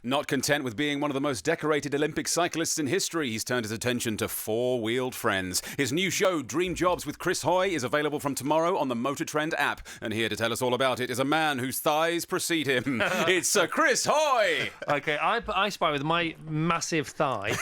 Not content with being one of the most decorated Olympic cyclists in history, he's turned his attention to four-wheeled friends. His new show, Dream Jobs with Chris Hoy, is available from tomorrow on the Motor Trend app. And here to tell us all about it is a man whose thighs precede him. It's Chris Hoy! Okay, I spy with my massive thigh.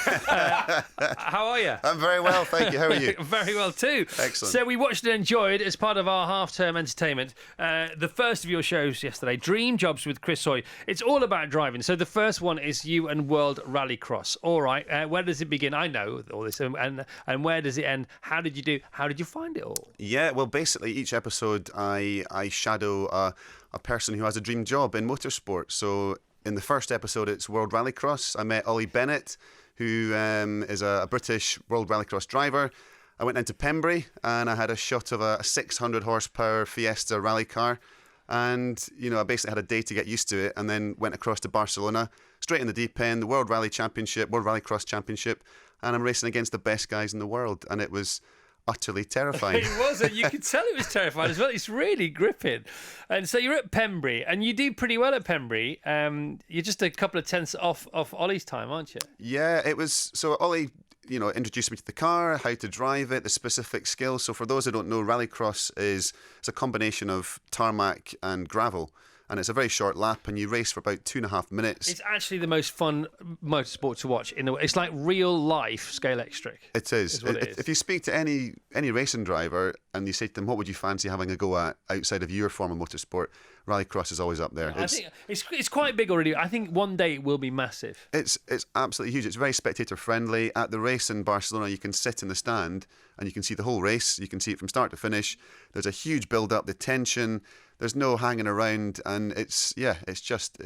How are you? I'm very well, thank you. How are you? Very well too. Excellent. So we watched and enjoyed, as part of our half-term entertainment, the first of your shows yesterday, Dream Jobs with Chris Hoy. It's all about driving. So the first one is you and World Rallycross. All right, where does it begin? I know all this, and where does it end? How did you do? How did you find it all? Yeah, well, basically each episode I shadow a person who has a dream job in motorsport. So in the first episode, it's World Rallycross. I met Ollie Bennett, who is a British World Rallycross driver. I went into Pembrey and I had a shot of a 600 horsepower Fiesta rally car. And, I basically had a day to get used to it and then went across to Barcelona, straight in the deep end, the World Rally Championship, World Rallycross Championship, and I'm racing against the best guys in the world. And it was utterly terrifying. It was, and you could tell it was terrifying as well. It's really gripping. And so you're at Pembrey, and you do pretty well at Pembrey. You're just a couple of tenths off Ollie's time, aren't you? Yeah, it was. So Ollie, introduced me to the car, how to drive it, the specific skills. So for those who don't know, Rallycross it's a combination of tarmac and gravel. And it's a very short lap, and you race for about 2.5 minutes. It's actually the most fun motorsport to watch. It's like real life scale electric. It is. What it is. If you speak to any racing driver and you say to them, what would you fancy having a go at outside of your form of motorsport, Rallycross is always up there. I think it's quite big already. I think one day it will be massive. It's absolutely huge. It's very spectator friendly. At the race in Barcelona, you can sit in the stand and you can see the whole race. You can see it from start to finish. There's a huge build up, the tension. There's no hanging around, and it's just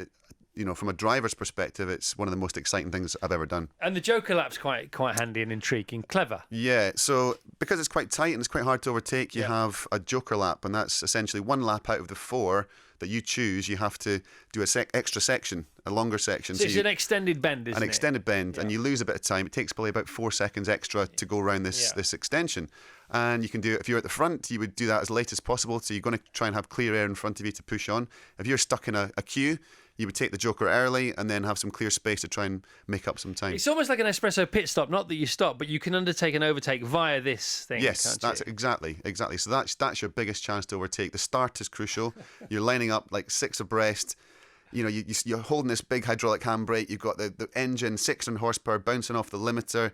from a driver's perspective, it's one of the most exciting things I've ever done. And the Joker lap's quite handy and intriguing, clever. Yeah, so because it's quite tight and it's quite hard to overtake, you have a Joker lap, and that's essentially one lap out of the 4 that you choose. You have to do a extra section, a longer section. So it's an extended bend, isn't it? An extended bend, and you lose a bit of time. It takes probably about 4 seconds extra to go around this extension. And you can do it, if you're at the front, you would do that as late as possible. So you're going to try and have clear air in front of you to push on. If you're stuck in a queue, you would take the Joker early and then have some clear space to try and make up some time. It's almost like an espresso pit stop. Not that you stop, but you can undertake an overtake via this thing. Yes, that's exactly. So that's your biggest chance to overtake. The start is crucial. You're lining up like 6 abreast. You're holding this big hydraulic handbrake. You've got the engine, 600 horsepower, bouncing off the limiter.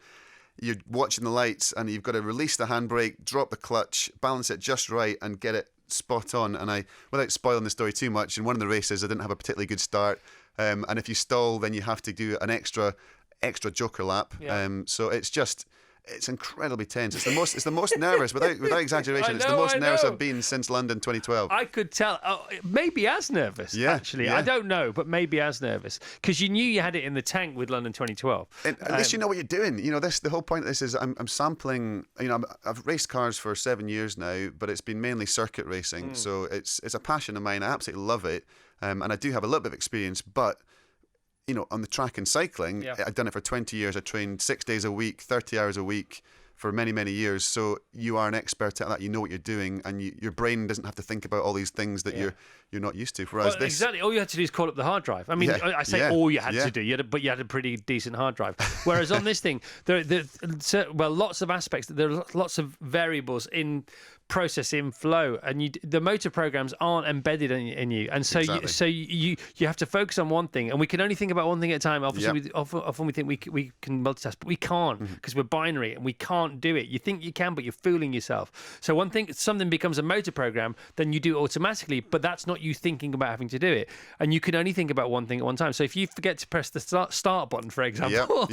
You're watching the lights and you've got to release the handbrake, drop the clutch, balance it just right and get it spot on. And without spoiling the story too much, in one of the races I didn't have a particularly good start, and if you stall then you have to do an extra Joker lap. So it's incredibly tense. It's the most nervous, without exaggeration. It's the most nervous I've been since London 2012. I could tell. Maybe as nervous, actually. Yeah. I don't know, but maybe as nervous. Because you knew you had it in the tank with London 2012. And at least you know what you're doing. The whole point of this is I'm sampling. I've raced cars for 7 years now, but it's been mainly circuit racing. So it's a passion of mine. I absolutely love it. And I do have a little bit of experience, but on the track and cycling, I've done it for 20 years. I trained 6 days a week, 30 hours a week for many, many years. So you are an expert at that. You know what you're doing, and your brain doesn't have to think about all these things that you're not used to. Whereas this, exactly, all you had to do is call up the hard drive. I mean, I say all you had to do, but you had a pretty decent hard drive. Whereas on this thing, lots of aspects. There are lots of variables in process, in flow, and the motor programs aren't embedded in you, and so you have to focus on one thing, and we can only think about one thing at a time. Obviously, often we think we can multitask, but we can't because we're binary and we can't do it. You think you can, but you're fooling yourself. So something becomes a motor program, then you do it automatically, but that's not you thinking about having to do it, and you can only think about one thing at one time. So if you forget to press the start button, for example,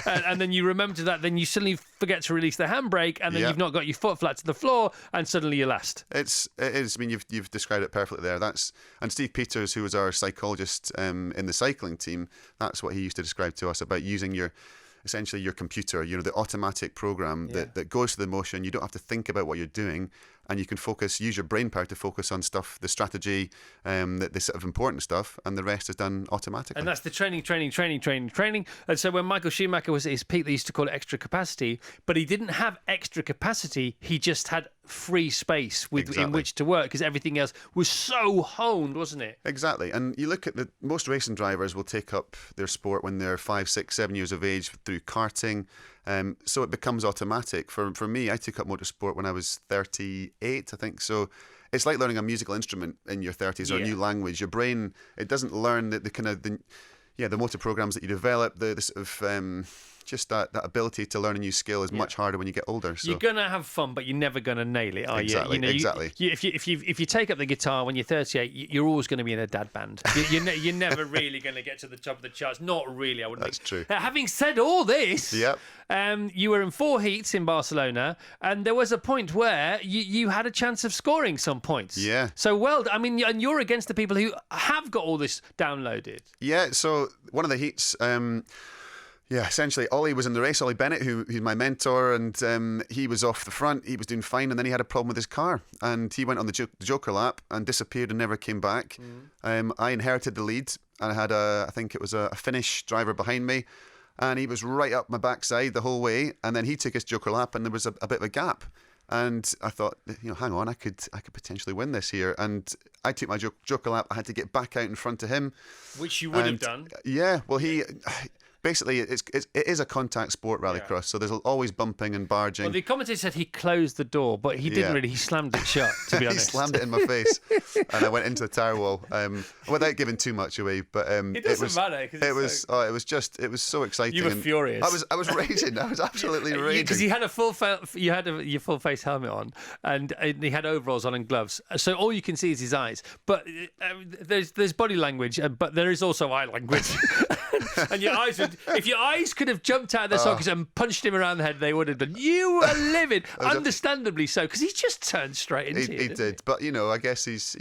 and then you remember that, then you suddenly forget to release the handbrake, and then you've not got your foot flat to the floor, and suddenly you're last. It is. I mean, you've described it perfectly there. And Steve Peters, who was our psychologist in the cycling team, that's what he used to describe to us about using essentially your computer, the automatic program that goes through the motion. You don't have to think about what you're doing, and you can use your brain power to focus on stuff, the strategy, the sort of important stuff, and the rest is done automatically. And that's the training. And so when Michael Schumacher was at his peak, they used to call it extra capacity, but he didn't have extra capacity. He just had free space in which to work, because everything else was so honed, wasn't it? Exactly. And you look at most racing drivers will take up their sport when they're 5, 6, 7 years of age through karting. So it becomes automatic. For me, I took up motorsport when I was 38, I think. So it's like learning a musical instrument in your 30s or a new language. Your brain, it doesn't learn the motor programs that you develop, the sort of just that ability to learn a new skill is much harder when you get older. So. You're gonna have fun, but you're never gonna nail it, are you? Exactly. If you take up the guitar when you're 38, you're always going to be in a dad band. You're never really going to get to the top of the charts. Not really, I wouldn't think. That's true. Having said all this, you were in 4 heats in Barcelona, and there was a point where you had a chance of scoring some points. Yeah. So and you're against the people who have got all this downloaded. Yeah. So one of the heats. Essentially, Ollie was in the race, Ollie Bennett, who's my mentor, and he was off the front. He was doing fine, and then he had a problem with his car, and he went on the Joker lap and disappeared and never came back. I inherited the lead, and I had I think it was a Finnish driver behind me, and he was right up my backside the whole way, and then he took his Joker lap, and there was a bit of a gap. And I thought, hang on, I could potentially win this here. And I took my Joker lap. I had to get back out in front of him, which you would have done. Yeah, well, basically, it is a contact sport, rallycross, so there's always bumping and barging. Well, the commentator said he closed the door, but he didn't really. He slammed it shut, to be honest. He slammed it in my face, and I went into the tire wall without giving too much away. But it doesn't matter. It was so exciting. You were furious. I was raging. I was absolutely raging because you had your full face helmet on, and he had overalls on and gloves. So all you can see is his eyes. But there's body language, but there is also eye language. And your eyes if your eyes could have jumped out of their sockets and punched him around the head, they would have done. You were livid, understandably so, because he just turned straight into you. He did, but I guess he's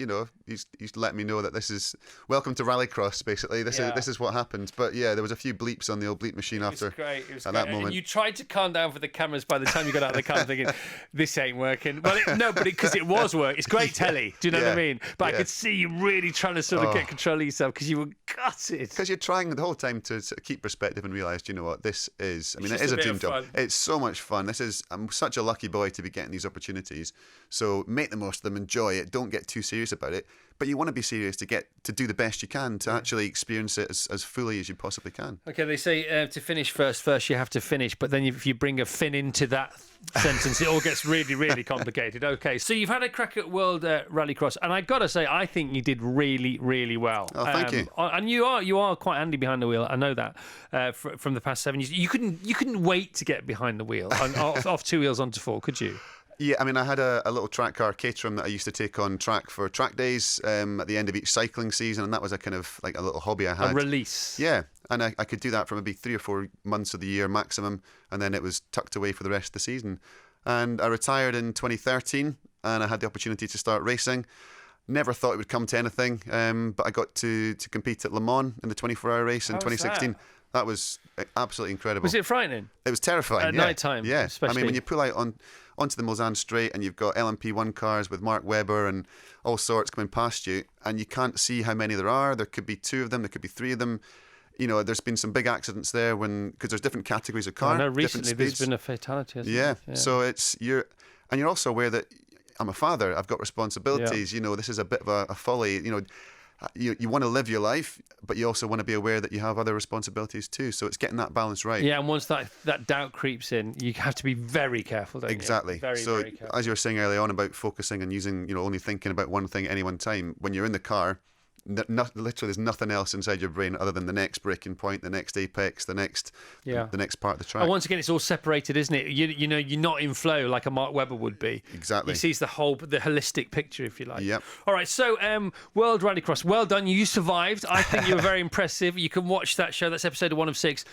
let me know that this is welcome to rallycross. Basically, this is what happened. But there was a few bleeps on the old bleep machine after. It was at great. that moment. And you tried to calm down for the cameras. By the time you got out of the car, thinking this ain't working. Well, because it was work. It's great telly. Do you know what I mean? But I could see you really trying to sort of get control of yourself because you were gutted. Because you're trying the whole time to sort of keep perspective and realise, you know what, this is. I mean, it is a dream job. It's so much fun. I'm such a lucky boy to be getting these opportunities. So make the most of them, enjoy it. Don't get too serious about it. But you want to be serious to do the best you can to actually experience it as fully as you possibly can. Okay, they say to finish first you have to finish. But then if you bring a fin into that sentence, it all gets really, really complicated. Okay, so you've had a crack at World Rallycross, and I got to say, I think you did really, really well. Oh, thank you. And you are quite handy behind the wheel. I know that from the past 7 years. You couldn't wait to get behind the wheel off 2 wheels onto 4, could you? Yeah, I mean, I had a little track car, Caterham, that I used to take on track for track days at the end of each cycling season, and that was a kind of like a little hobby I had. A release. Yeah, and I could do that for maybe 3 or 4 months of the year maximum, and then it was tucked away for the rest of the season. And I retired in 2013, and I had the opportunity to start racing. Never thought it would come to anything, but I got to compete at Le Mans in the 24-hour race in 2016. That was absolutely incredible. Was it frightening? It was terrifying. At night time, yeah. Especially. I mean, when you pull out onto the Mulsanne Straight and you've got LMP1 cars with Mark Webber and all sorts coming past you, and you can't see how many there are. There could be 2 of them, there could be 3 of them. There's been some big accidents there because there's different categories of car. I know recently there's been a fatality. Yeah. So you're also aware that I'm a father. I've got responsibilities. Yeah. This is a bit of a folly. You want to live your life, but you also want to be aware that you have other responsibilities too. So it's getting that balance right. Yeah, and once that doubt creeps in, you have to be very careful, don't exactly. you? Very, so very careful. As you were saying earlier on about focusing and using, only thinking about one thing at any one time, when you're in the car, literally there's nothing else inside your brain other than the next braking point, the next apex, the next part of the track. And once again, it's all separated, isn't it? You're not in flow like a Mark Webber would be. Exactly. He sees the holistic picture, if you like. Yep. All right, so World Rallycross, well done. You survived. I think you were very impressive. You can watch that show. That's episode 1 of 6.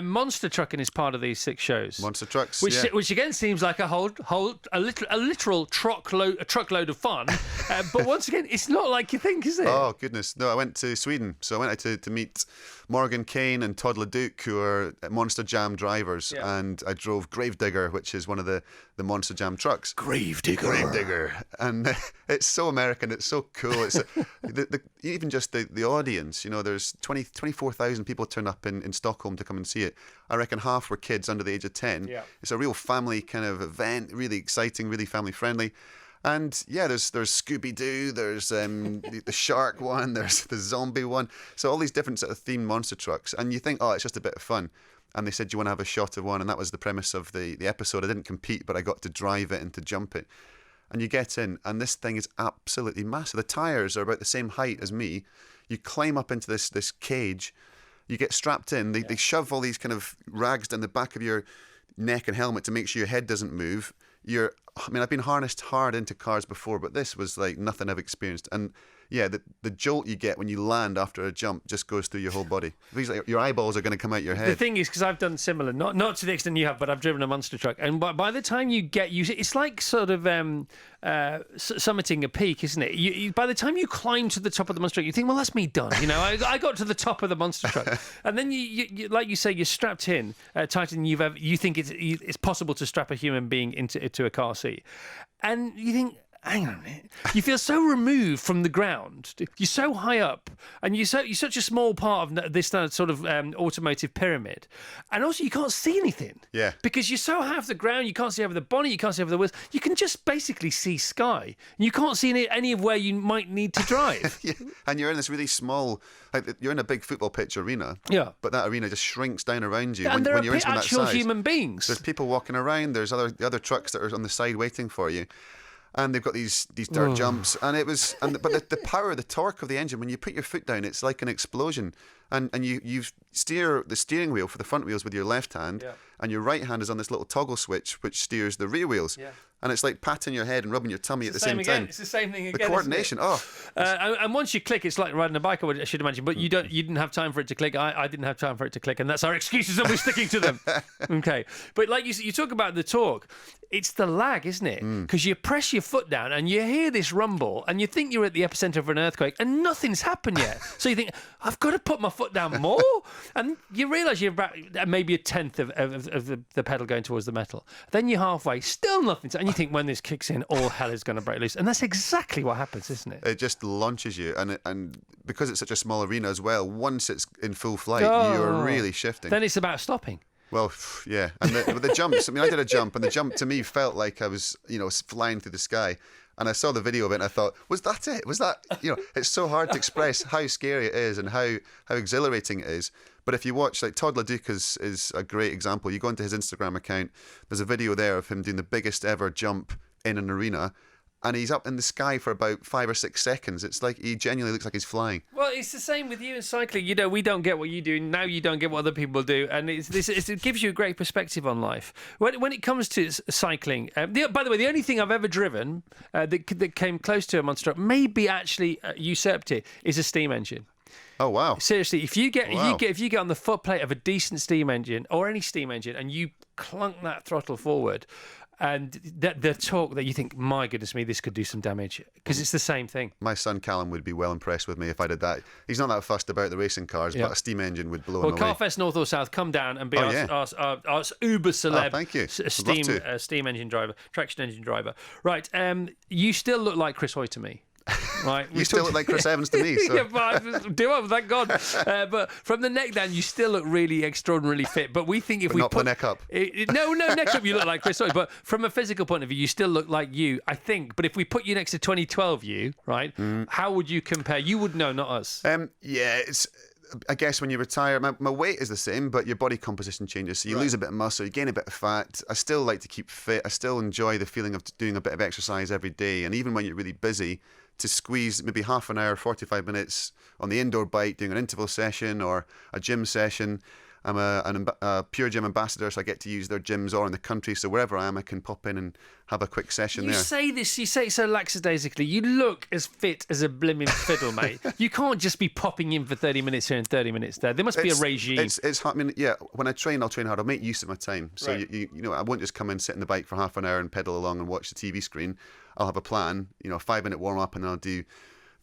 Monster trucking is part of these 6 shows. Monster trucks, which again seems like a literal truckload of fun. But once again, it's not like you think, is it? Oh goodness. goodness. No, I went to Sweden. So I went out to meet Morgan Kane and Todd LeDuc, who are Monster Jam drivers. Yeah. And I drove Gravedigger, which is one of the Monster Jam trucks. Gravedigger. And it's so American. It's so cool. It's even just the audience. You know, there's 24,000 people turn up in Stockholm to come and see it. I reckon half were kids under the age of 10. Yeah. It's a real family kind of event, really exciting, really family friendly. And yeah, there's Scooby-Doo, there's the shark one, there's the zombie one. So all these different sort of themed monster trucks. And you think, oh, it's just a bit of fun. And they said, do you want to have a shot of one? And that was the premise of the episode. I didn't compete, but I got to drive it and to jump it. And you get in, and this thing is absolutely massive. The tyres are about the same height as me. You climb up into this cage. You get strapped in. They shove all these kind of rags down the back of your neck and helmet to make sure your head doesn't move. I've been harnessed hard into cars before, but this was like nothing I've experienced. And yeah, the jolt you get when you land after a jump just goes through your whole body. It feels like your eyeballs are going to come out your head. The thing is, because I've done similar, not to the extent you have, but I've driven a monster truck, and by the time you get used, it's like sort of summiting a peak, isn't it? You, by the time you climb to the top of the monster truck, you think, well, that's me done. You know, I got to the top of the monster truck, and then you like you say, you're strapped in tighter than you think it's possible to strap a human being into a car seat, and you think, hang on a minute. You feel so removed from the ground. You're so high up, and you're such a small part of this sort of automotive pyramid. And also, you can't see anything. Yeah. Because you're so high off the ground, you can't see over the bonnet, you can't see over the wheels. You can just basically see sky. And you can't see any of where you might need to drive. Yeah. And you're in this really small, like you're in a big football pitch arena. Yeah. But that arena just shrinks down around you. And when you're into actual human beings. There's people walking around. There's other trucks that are on the side waiting for you. And they've got these dirt jumps, but the power, the torque of the engine, when you put your foot down, it's like an explosion. And you steer the steering wheel for the front wheels with your left hand, and your right hand is on this little toggle switch which steers the rear wheels. Yeah. And it's like patting your head and rubbing your tummy at the same time. It's the same thing again. The coordination. And once you click, it's like riding a bike, I should imagine. But you didn't have time for it to click. I didn't have time for it to click, and that's our excuses, and we're sticking to them. Okay. But like you talk about the torque, it's the lag, isn't it? Because you press your foot down and you hear this rumble, and you think you're at the epicenter of an earthquake, and nothing's happened yet. So you think, I've got to put my foot down more, and you realise you're about maybe a tenth of the pedal going towards the metal. Then you're halfway, still nothing, and you think, when this kicks in, all hell is going to break loose. And that's exactly what happens, isn't it? It just launches you, and because it's such a small arena as well, once it's in full flight, you're really shifting. Then it's about stopping. Well, yeah, and the jumps. I did a jump, and the jump to me felt like I was, flying through the sky. And I saw the video of it, and I thought, was that it? Was that, it's so hard to express how scary it is and how exhilarating it is. But if you watch, like Todd LeDuc is a great example. You go into his Instagram account, there's a video there of him doing the biggest ever jump in an arena, and he's up in the sky for about 5 or 6 seconds. It's like he genuinely looks like he's flying. Well, it's the same with you in cycling. We don't get what you do now. You don't get what other people do, and it gives you a great perspective on life. When it comes to cycling, by the way, the only thing I've ever driven that came close to a monster truck, maybe actually usurped it, is a steam engine. Oh wow! Seriously, if you get on the footplate of a decent steam engine or any steam engine, and you clunk that throttle forward, and the torque that you think, my goodness me, this could do some damage, because it's the same thing. My son Callum would be well impressed with me if I did that. He's not that fussed about the racing cars, but a steam engine would blow him away. Well, Carfest North or South, come down and be our uber celeb thank you. Steam engine driver, traction engine driver. Right, you still look like Chris Hoy to me. Right, you still look like Chris Evans to me. So. Yeah, but do I? Thank God. But from the neck down, you still look really extraordinarily fit. But we think if we not put the neck up. No, neck up, you look like Chris Hoy. But from a physical point of view, you still look like you, I think. But if we put you next to 2012 you, right? How would you compare? You would know, not us. It's. I guess when you retire, my weight is the same, but your body composition changes. So you lose a bit of muscle, you gain a bit of fat. I still like to keep fit. I still enjoy the feeling of doing a bit of exercise every day. And even when you're really busy, to squeeze maybe half an hour, 45 minutes on the indoor bike, doing an interval session or a gym session. I'm a Pure Gym ambassador, so I get to use their gyms all in the country. So wherever I am, I can pop in and have a quick session there. You say it so lackadaisically. You look as fit as a blimmin' fiddle, mate. You can't just be popping in for 30 minutes here and 30 minutes there. There must be a regime. It's hard. When I train, I'll train hard. I'll make use of my time. So, right. I won't just come and sit in the bike for half an hour and pedal along and watch the TV screen. I'll have a plan, 5-minute warm-up, and then I'll do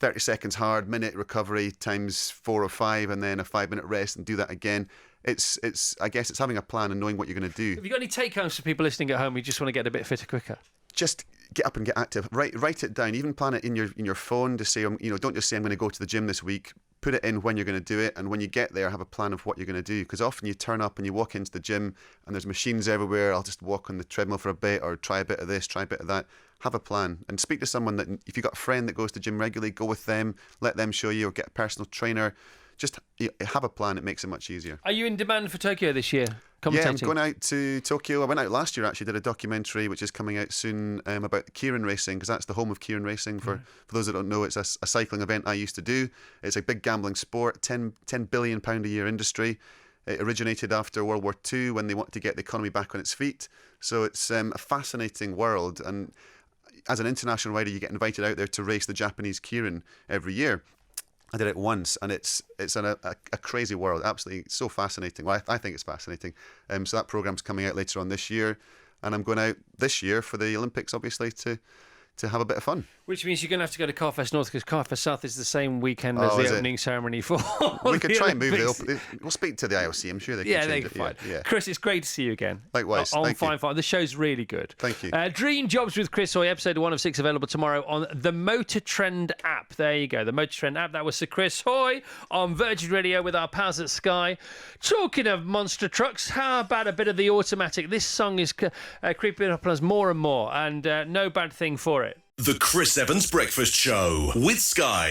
30 seconds hard, minute recovery times 4 or 5, and then a 5-minute rest, and do that again. I guess it's having a plan and knowing what you're going to do. Have you got any take-homes for people listening at home who just want to get a bit fitter quicker? Just get up and get active. Write it down. Even plan it in your phone to say, don't just say I'm going to go to the gym this week. Put it in when you're going to do it, and when you get there, have a plan of what you're going to do. Because often you turn up and you walk into the gym and there's machines everywhere. I'll just walk on the treadmill for a bit, or try a bit of this, try a bit of that. Have a plan and speak to someone that, if you've got a friend that goes to the gym regularly, go with them, let them show you, or get a personal trainer. Just have a plan. It makes it much easier. Are you in demand for Tokyo this year? Yeah, I'm going out to Tokyo. I went out last year, actually, did a documentary which is coming out soon about Keirin racing, because that's the home of Keirin racing. For those that don't know, it's a cycling event I used to do. It's a big gambling sport, £10 billion a year industry. It originated after World War II when they wanted to get the economy back on its feet. So it's a fascinating world. And as an international rider, you get invited out there to race the Japanese Keirin every year. I did it once, and it's a crazy world, absolutely so fascinating. Well, I think it's fascinating. So that programme's coming out later on this year, and I'm going out this year for the Olympics, obviously, to have a bit of fun. Which means you're going to have to go to Carfest North, because Carfest South is the same weekend as the opening ceremony for We could try and move it. We'll speak to the IOC. I'm sure they can change it. Fine. Yeah. Chris, it's great to see you again. Likewise. On Fine Fine. The show's really good. Thank you. Dream Jobs with Chris Hoy, episode 1 of 6, available tomorrow on the Motor Trend app. There you go, the Motor Trend app. That was Sir Chris Hoy on Virgin Radio with our pals at Sky. Talking of monster trucks, how about a bit of the automatic? This song is creeping up on us more and more, and no bad thing for it. The Chris Evans Breakfast Show with Sky.